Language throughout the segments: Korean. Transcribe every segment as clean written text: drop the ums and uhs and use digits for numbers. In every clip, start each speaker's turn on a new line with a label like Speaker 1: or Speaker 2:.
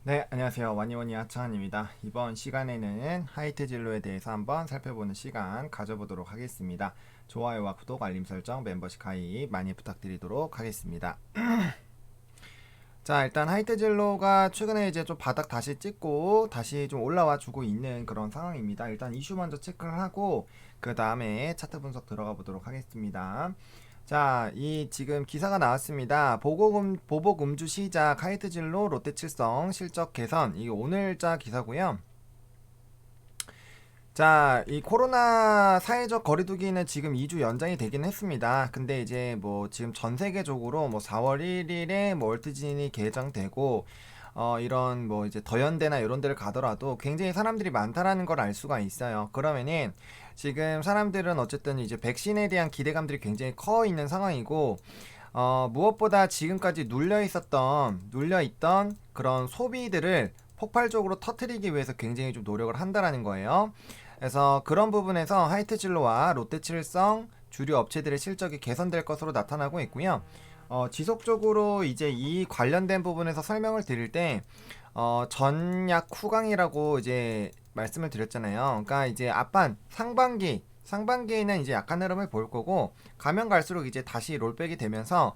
Speaker 1: 네, 안녕하세요. 와니와니 하창한입니다. 이번 시간에는 하이트 진로에 대해서 한번 살펴보는 시간 가져보도록 하겠습니다. 좋아요와 구독, 알림 설정, 멤버십 가입 많이 부탁드리도록 하겠습니다. 자, 일단 하이트 진로가 최근에 이제 좀 바닥 다시 찍고 다시 좀 올라와 주고 있는 그런 상황입니다. 일단 이슈 먼저 체크를 하고 그 다음에 차트 분석 들어가 보도록 하겠습니다. 자, 이 지금 기사가 나왔습니다. 보복 음주 시작 하이트 진로 롯데 칠성 실적 개선. 이게 오늘자 기사고요. 자, 이 코로나 사회적 거리두기는 지금 2주 연장이 되긴 했습니다. 근데 이제 뭐 지금 전 세계적으로 뭐 4월 1일에 뭐 월트진이 개장되고 이런 뭐 이제 더현대나 이런 데를 가더라도 굉장히 사람들이 많다라는 걸 알 수가 있어요. 그러면은 지금 사람들은 어쨌든 이제 백신에 대한 기대감들이 굉장히 커 있는 상황이고 무엇보다 지금까지 눌려 있던 그런 소비들을 폭발적으로 터트리기 위해서 굉장히 좀 노력을 한다라는 거예요. 그래서 그런 부분에서 하이트진로와 롯데칠성 주류 업체들의 실적이 개선될 것으로 나타나고 있고요. 지속적으로 이제 이 관련된 부분에서 설명을 드릴 때 전약 후강이라고 이제 말씀을 드렸잖아요. 그러니까 이제 앞반 상반기에는 이제 약한 흐름을 볼 거고 가면 갈수록 이제 다시 롤백이 되면서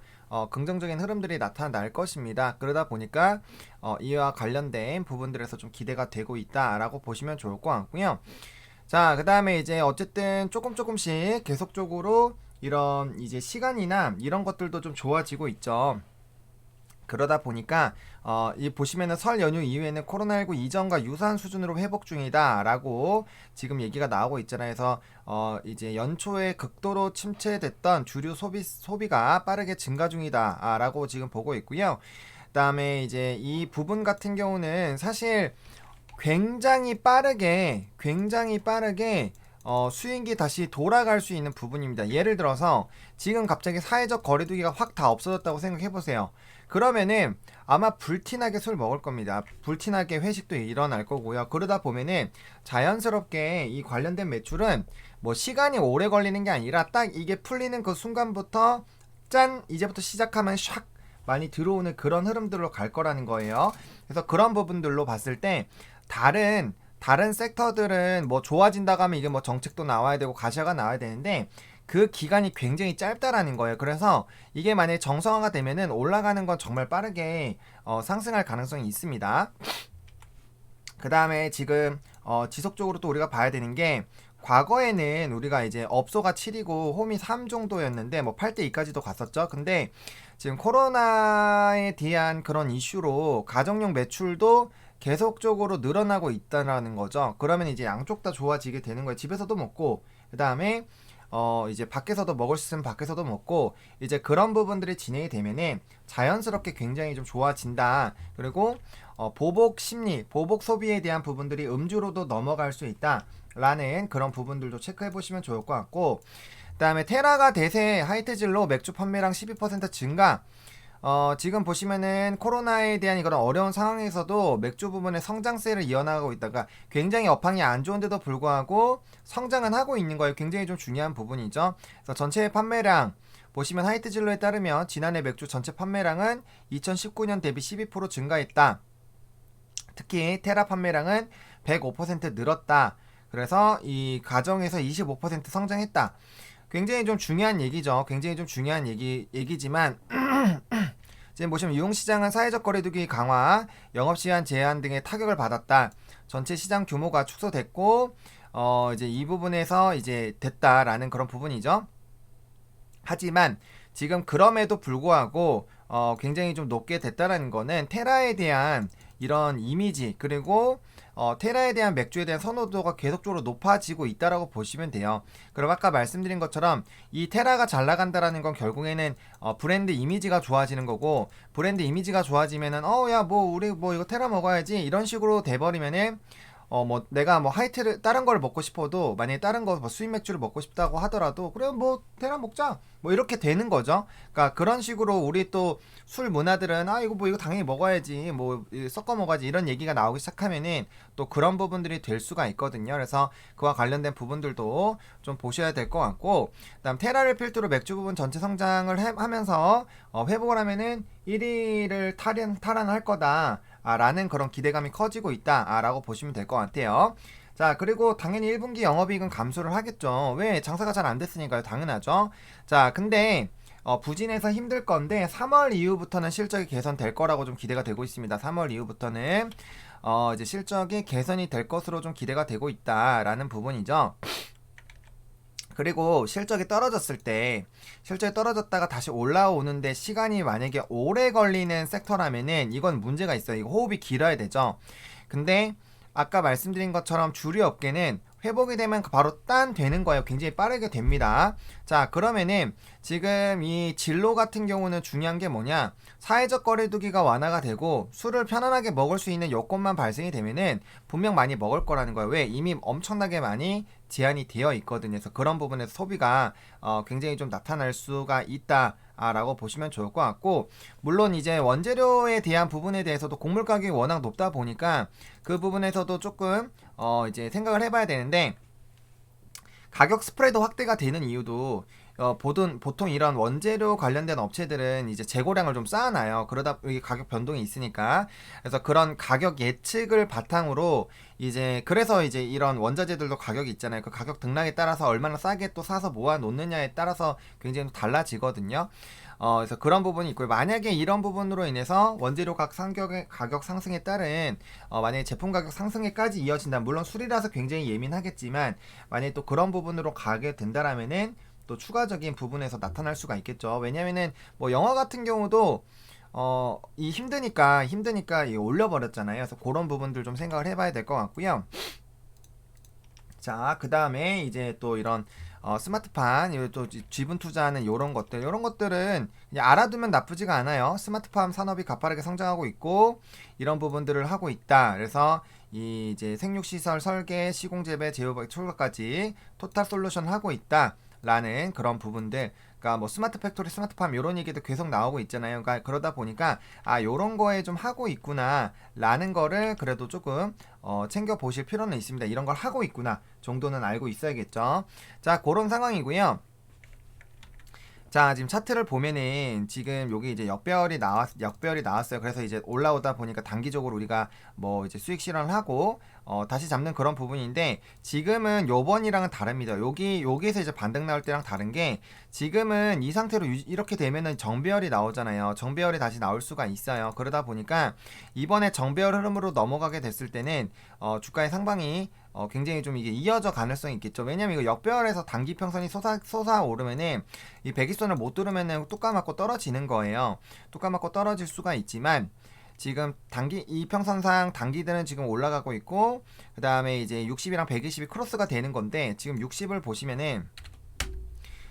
Speaker 1: 긍정적인 흐름들이 나타날 것입니다. 그러다 보니까 이와 관련된 부분들에서 좀 기대가 되고 있다라고 보시면 좋을 것 같고요. 자, 그 다음에 이제 어쨌든 조금씩 계속적으로 이런 이제 시간이나 이런 것들도 좀 좋아지고 있죠. 그러다 보니까 이 보시면은 설 연휴 이후에는 코로나19 이전과 유사한 수준으로 회복 중이다라고 지금 얘기가 나오고 있잖아요. 그래서 이제 연초에 극도로 침체됐던 주류 소비가 빠르게 증가 중이다라고 지금 보고 있고요. 그다음에 이제 이 부분 같은 경우는 사실 굉장히 빠르게 수익이 다시 돌아갈 수 있는 부분입니다. 예를 들어서 지금 갑자기 사회적 거리두기가 확 다 없어졌다고 생각해 보세요. 그러면은 아마 불티나게 술 먹을 겁니다. 불티나게 회식도 일어날 거고요. 그러다 보면은 자연스럽게 이 관련된 매출은 뭐 시간이 오래 걸리는 게 아니라 딱 이게 풀리는 그 순간부터 짠 이제부터 시작하면 샥 많이 들어오는 그런 흐름들로 갈 거라는 거예요. 그래서 그런 부분들로 봤을 때 다른 섹터들은 뭐 좋아진다고 하면 이게 뭐 정책도 나와야 되고 가시화가 나와야 되는데 그 기간이 굉장히 짧다라는 거예요. 그래서 이게 만약에 정상화가 되면은 올라가는 건 정말 빠르게 상승할 가능성이 있습니다. 그 다음에 지금 지속적으로 또 우리가 봐야 되는 게 과거에는 우리가 이제 업소가 7이고 홈이 3 정도였는데 뭐 8대 2까지도 갔었죠. 근데 지금 코로나에 대한 그런 이슈로 가정용 매출도 계속적으로 늘어나고 있다라는 거죠. 그러면 이제 양쪽 다 좋아지게 되는 거예요. 집에서도 먹고 그 다음에 이제 밖에서도 먹을 수 있으면 밖에서도 먹고 이제 그런 부분들이 진행이 되면은 자연스럽게 굉장히 좀 좋아진다. 그리고 보복 심리, 보복 소비에 대한 부분들이 음주로도 넘어갈 수 있다라는 그런 부분들도 체크해 보시면 좋을 것 같고 그다음에 테라가 대세 하이트질로 맥주 판매량 12% 증가. 지금 보시면은 코로나에 대한 이런 어려운 상황에서도 맥주 부분의 성장세를 이어나가고 있다가 굉장히 업황이 안 좋은데도 불구하고 성장은 하고 있는 거예요. 굉장히 좀 중요한 부분이죠. 그래서 전체 판매량 보시면 하이트진로에 따르면 지난해 맥주 전체 판매량은 2019년 대비 12% 증가했다. 특히 테라 판매량은 105% 늘었다. 그래서 이 가정에서 25% 성장했다. 굉장히 좀 중요한 얘기죠. 굉장히 좀 중요한 얘기지만 지금 보시면 유흥시장은 사회적 거리두기 강화, 영업시간 제한 등의 타격을 받았다. 전체 시장 규모가 축소됐고, 이제 이 부분에서 이제 됐다라는 그런 부분이죠. 하지만 지금 그럼에도 불구하고 굉장히 좀 높게 됐다라는 거는 테라에 대한 이런 이미지 그리고 테라에 대한 맥주에 대한 선호도가 계속적으로 높아지고 있다라고 보시면 돼요. 그럼 아까 말씀드린 것처럼 이 테라가 잘 나간다라는 건 결국에는 브랜드 이미지가 좋아지는 거고 브랜드 이미지가 좋아지면은 야 뭐 우리 뭐 이거 테라 먹어야지 이런 식으로 돼버리면은 뭐 내가 뭐 하이트를 다른 걸 먹고 싶어도 만약에 다른 거뭐 수입 맥주를 먹고 싶다고 하더라도 그래 뭐 테라 먹자 뭐 이렇게 되는 거죠. 그러니까 그런 식으로 우리 또 술 문화들은 이거 뭐 이거 당연히 먹어야지 뭐 섞어 먹어야지 이런 얘기가 나오기 시작하면은 또 그런 부분들이 될 수가 있거든요. 그래서 그와 관련된 부분들도 좀 보셔야 될 것 같고 그다음 테라를 필두로 맥주 부분 전체 성장을 하면서 회복을 하면은 1위를 탈환할 거다. 라는 그런 기대감이 커지고 있다 라고 보시면 될 것 같아요. 자, 그리고 당연히 1분기 영업이익은 감소를 하겠죠. 왜? 장사가 잘 안 됐으니까요. 당연하죠. 자, 근데 부진해서 힘들 건데 3월 이후부터는 실적이 개선될 거라고 좀 기대가 되고 있습니다. 3월 이후부터는 이제 실적이 개선이 될 것으로 좀 기대가 되고 있다라는 부분이죠. 그리고 실적이 떨어졌다가 다시 올라오는데 시간이 만약에 오래 걸리는 섹터라면은 이건 문제가 있어요. 이거 호흡이 길어야 되죠. 근데 아까 말씀드린 것처럼 주류 업계는 회복이 되면 바로 딴 되는 거예요. 굉장히 빠르게 됩니다. 자, 그러면은 지금 이 진로 같은 경우는 중요한 게 뭐냐? 사회적 거리두기가 완화가 되고 술을 편안하게 먹을 수 있는 여건만 발생이 되면은 분명 많이 먹을 거라는 거예요. 왜? 이미 엄청나게 많이 제한이 되어 있거든요. 그래서 그런 부분에서 소비가 굉장히 좀 나타날 수가 있다. 라고 보시면 좋을 것 같고, 물론 이제 원재료에 대한 부분에 대해서도 곡물 가격이 워낙 높다 보니까 그 부분에서도 조금 이제 생각을 해봐야 되는데, 가격 스프레드 확대가 되는 이유도 보통 이런 원재료 관련된 업체들은 이제 재고량을 좀 쌓아놔요. 그러다 여기 가격 변동이 있으니까. 그래서 그런 가격 예측을 바탕으로 그래서 이제 이런 원자재들도 가격이 있잖아요. 그 가격 등락에 따라서 얼마나 싸게 또 사서 모아 놓느냐에 따라서 굉장히 달라지거든요. 그래서 그런 부분이 있고요. 만약에 이런 부분으로 인해서 원재료 가격 상승에 따른 만약에 제품 가격 상승에까지 이어진다면, 물론 술이라서 굉장히 예민하겠지만 만약에 또 그런 부분으로 가게 된다라면은 또 추가적인 부분에서 나타날 수가 있겠죠. 왜냐면은 뭐 영화 같은 경우도 이 힘드니까 이 올려버렸잖아요. 그래서 그런 부분들 좀 생각을 해봐야 될 것 같고요. 자, 그 다음에 이제 또 이런 스마트팜, 또 지분 투자하는 이런 것들은 그냥 알아두면 나쁘지가 않아요. 스마트팜 산업이 가파르게 성장하고 있고 이런 부분들을 하고 있다. 그래서 이제 생육시설 설계, 시공재배, 제휴, 출고까지 토탈 솔루션 하고 있다. 라는 그런 부분들, 그러니까 뭐 스마트 팩토리, 스마트팜 이런 얘기도 계속 나오고 있잖아요. 그러니까 그러다 보니까 요런 거에 좀 하고 있구나 라는 거를 그래도 조금 챙겨 보실 필요는 있습니다. 이런 걸 하고 있구나 정도는 알고 있어야겠죠. 자, 그런 상황이고요. 자, 지금 차트를 보면은 지금 여기 이제 역별이 나왔어요. 그래서 이제 올라오다 보니까 단기적으로 우리가 뭐 이제 수익 실현을 하고 다시 잡는 그런 부분인데, 지금은 요번이랑은 다릅니다. 여기에서 이제 반등 나올 때랑 다른 게, 지금은 이 상태로 이렇게 되면은 정배열이 나오잖아요. 정배열이 다시 나올 수가 있어요. 그러다 보니까 이번에 정배열 흐름으로 넘어가게 됐을 때는 주가의 상방이 굉장히 좀 이게 이어져 가능성이 있겠죠. 왜냐면 이거 역배열에서 단기 평선이 솟아오르면은 이 120선을 못 뚫으면은 뚝 까맞고 떨어지는 거예요. 뚝 까맞고 떨어질 수가 있지만, 지금 이 평선상 단기들은 지금 올라가고 있고, 그 다음에 이제 60이랑 120이 크로스가 되는 건데, 지금 60을 보시면은,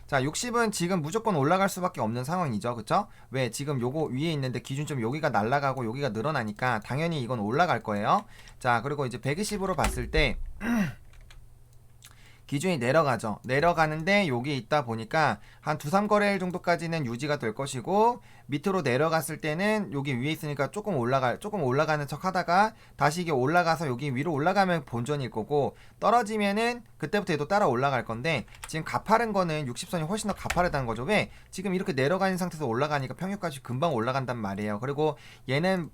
Speaker 1: 자, 60은 지금 무조건 올라갈 수밖에 없는 상황이죠. 그쵸? 왜? 지금 요거 위에 있는데 기준점 여기가 날아가고 여기가 늘어나니까 당연히 이건 올라갈 거예요. 자, 그리고 이제 120으로 봤을 때 기준이 내려가죠. 내려가는데 여기 있다 보니까 한 2, 3거래일 정도까지는 유지가 될 것이고, 밑으로 내려갔을 때는 여기 위에 있으니까 조금 올라가는 척 하다가 다시 이게 올라가서 여기 위로 올라가면 본전일 거고, 떨어지면은 그때부터 얘도 따라 올라갈 건데, 지금 가파른 거는 60선이 훨씬 더 가파르다는 거죠. 왜? 지금 이렇게 내려가는 상태에서 올라가니까 평균까지 금방 올라간단 말이에요. 그리고 얘는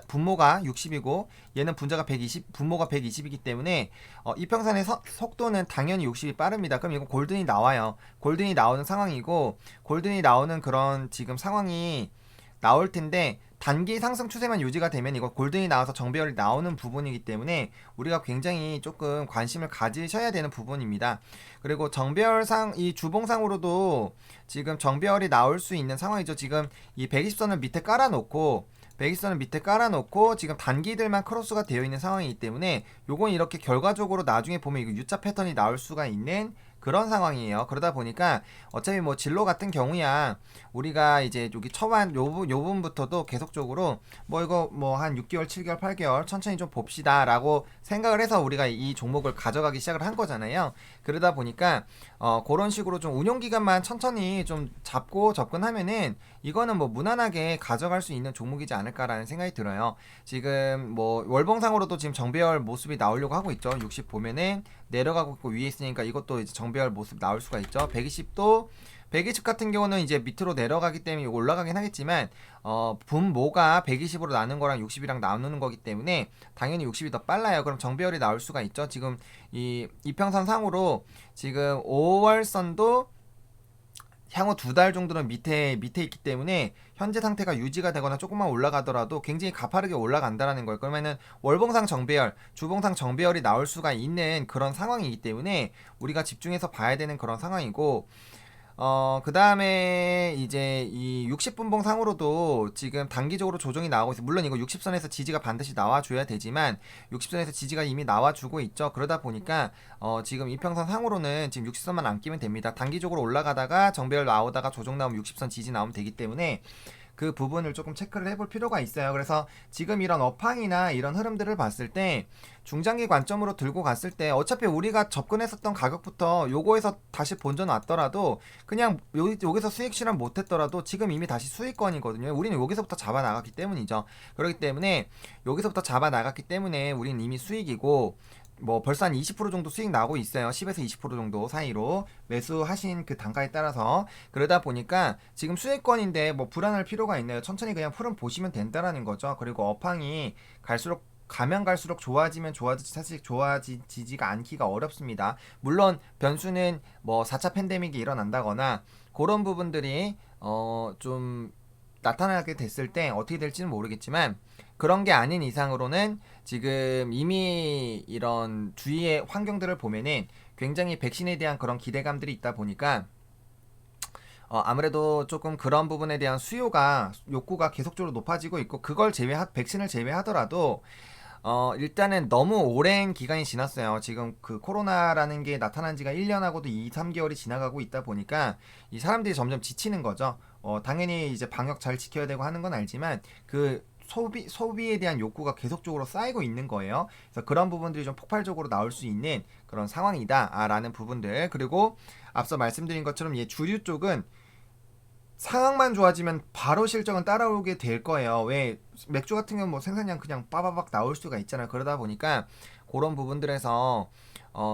Speaker 1: 분모가 60이고 얘는 분모가 120이기 때문에 이평선의 속도는 당연히 60이 빠릅니다. 그럼 이거 골든이 나와요. 골든이 나오는 상황이고, 골든이 나오는 그런 지금 상황이 나올 텐데, 단기 상승 추세만 유지가 되면 이거 골든이 나와서 정배열이 나오는 부분이기 때문에 우리가 굉장히 조금 관심을 가지셔야 되는 부분입니다. 그리고 정배열상, 이 주봉상으로도 지금 정배열이 나올 수 있는 상황이죠. 지금 이 120선을 밑에 깔아놓고 지금 단기들만 크로스가 되어 있는 상황이기 때문에 요건 이렇게 결과적으로 나중에 보면 이거 U자 패턴이 나올 수가 있는 그런 상황이에요. 그러다 보니까 어차피 뭐 진로 같은 경우야 우리가 이제 여기 초반 요 부분부터도 계속적으로 뭐 이거 뭐 한 6개월, 7개월, 8개월 천천히 좀 봅시다 라고 생각을 해서 우리가 이 종목을 가져가기 시작을 한 거잖아요. 그러다 보니까 그런 식으로 좀 운용기간만 천천히 좀 잡고 접근하면은 이거는 뭐 무난하게 가져갈 수 있는 종목이지 않을까라는 생각이 들어요. 지금 뭐 월봉상으로도 지금 정배열 모습이 나오려고 하고 있죠. 60 보면은 내려가고 있고 위에 있으니까 이것도 이제 정배열 모습 나올 수가 있죠. 120 같은 경우는 이제 밑으로 내려가기 때문에 올라가긴 하겠지만 분모가 120으로 나눈 거랑 60이랑 나누는 거기 때문에 당연히 60이 더 빨라요. 그럼 정배열이 나올 수가 있죠. 지금 이 이평선 상으로 지금 5월선도 향후 2달 정도는 밑에 있기 때문에 현재 상태가 유지가 되거나 조금만 올라가더라도 굉장히 가파르게 올라간다라는 거예요. 그러면은 월봉상 정배열, 주봉상 정배열이 나올 수가 있는 그런 상황이기 때문에 우리가 집중해서 봐야 되는 그런 상황이고, 그 다음에 이제 이 60분봉 상으로도 지금 단기적으로 조정이 나오고 있어요. 물론 이거 60선에서 지지가 반드시 나와줘야 되지만 60선에서 지지가 이미 나와주고 있죠. 그러다 보니까 지금 이평선 상으로는 지금 60선만 안 끼면 됩니다. 단기적으로 올라가다가 정배열 나오다가 조정 나오면 60선 지지 나오면 되기 때문에 그 부분을 조금 체크를 해볼 필요가 있어요. 그래서 지금 이런 업황이나 이런 흐름들을 봤을 때 중장기 관점으로 들고 갔을 때 어차피 우리가 접근했었던 가격부터 요거에서 다시 본전 왔더라도 그냥 여기서 수익 실현 못했더라도 지금 이미 다시 수익권이거든요. 우리는 여기서부터 잡아 나갔기 때문이죠. 그렇기 때문에 여기서부터 잡아 나갔기 때문에 우리는 이미 수익이고, 뭐 벌써 한 20% 정도 수익 나고 있어요. 10에서 20% 정도 사이로 매수하신 그 단가에 따라서. 그러다 보니까 지금 수익권인데 뭐 불안할 필요가 있나요? 천천히 그냥 흐름 보시면 된다라는 거죠. 그리고 업황이 가면 갈수록 좋아지면 사실 좋아지지가 않기가 어렵습니다. 물론 변수는 뭐 4차 팬데믹이 일어난다거나 그런 부분들이 좀 나타나게 됐을 때 어떻게 될지는 모르겠지만, 그런 게 아닌 이상으로는 지금 이미 이런 주위의 환경들을 보면은 굉장히 백신에 대한 그런 기대감들이 있다 보니까 아무래도 조금 그런 부분에 대한 욕구가 계속적으로 높아지고 있고, 백신을 제외하더라도 일단은 너무 오랜 기간이 지났어요. 지금 그 코로나라는 게 나타난 지가 1년하고도 2, 3개월이 지나가고 있다 보니까 이 사람들이 점점 지치는 거죠. 당연히 이제 방역 잘 지켜야 되고 하는 건 알지만 그 소비에 대한 욕구가 계속적으로 쌓이고 있는 거예요. 그래서 그런 부분들이 좀 폭발적으로 나올 수 있는 그런 상황이다라는 부분들. 그리고 앞서 말씀드린 것처럼 주류 쪽은 상황만 좋아지면 바로 실적은 따라오게 될 거예요. 왜 맥주 같은 경우는 뭐 생산량 그냥 빠바박 나올 수가 있잖아요. 그러다 보니까 그런 부분들에서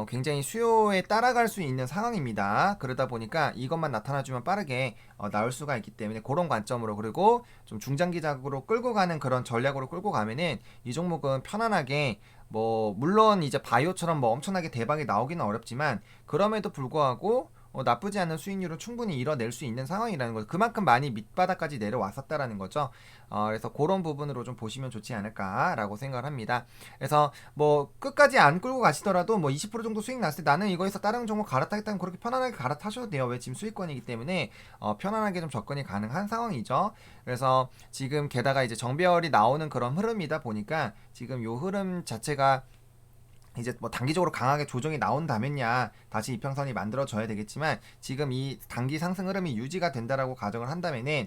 Speaker 1: 굉장히 수요에 따라갈 수 있는 상황입니다. 그러다 보니까 이것만 나타나주면 빠르게 나올 수가 있기 때문에 그런 관점으로, 그리고 좀 중장기적으로 끌고 가는 그런 전략으로 끌고 가면은 이 종목은 편안하게, 뭐 물론 이제 바이오처럼 뭐 엄청나게 대박이 나오기는 어렵지만 그럼에도 불구하고 나쁘지 않은 수익률을 충분히 이뤄낼 수 있는 상황이라는 거죠. 그만큼 많이 밑바닥까지 내려왔었다라는 거죠. 그래서 그런 부분으로 좀 보시면 좋지 않을까라고 생각을 합니다. 그래서 뭐 끝까지 안 끌고 가시더라도 뭐 20% 정도 수익 났을 때 나는 이거에서 다른 종목 갈아타겠다면 그렇게 편안하게 갈아타셔도 돼요. 왜? 지금 수익권이기 때문에 편안하게 좀 접근이 가능한 상황이죠. 그래서 지금 게다가 이제 정배열이 나오는 그런 흐름이다 보니까 지금 요 흐름 자체가 이제 뭐 단기적으로 강하게 조정이 나온다면야 다시 이평선이 만들어져야 되겠지만, 지금 이 단기 상승 흐름이 유지가 된다라고 가정을 한다면은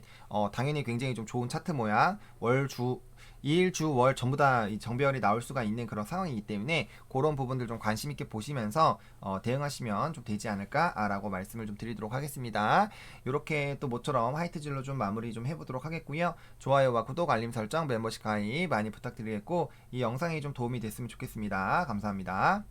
Speaker 1: 당연히 굉장히 좀 좋은 차트 모양, 월주 2일 주 월 전부 다 이 정배열이 나올 수가 있는 그런 상황이기 때문에 그런 부분들 좀 관심 있게 보시면서 대응하시면 좀 되지 않을까라고 말씀을 좀 드리도록 하겠습니다. 이렇게 또 모처럼 하이트질로 좀 마무리 좀 해보도록 하겠고요. 좋아요와 구독, 알림 설정, 멤버십 가입 많이 부탁드리겠고, 이 영상이 좀 도움이 됐으면 좋겠습니다. 감사합니다.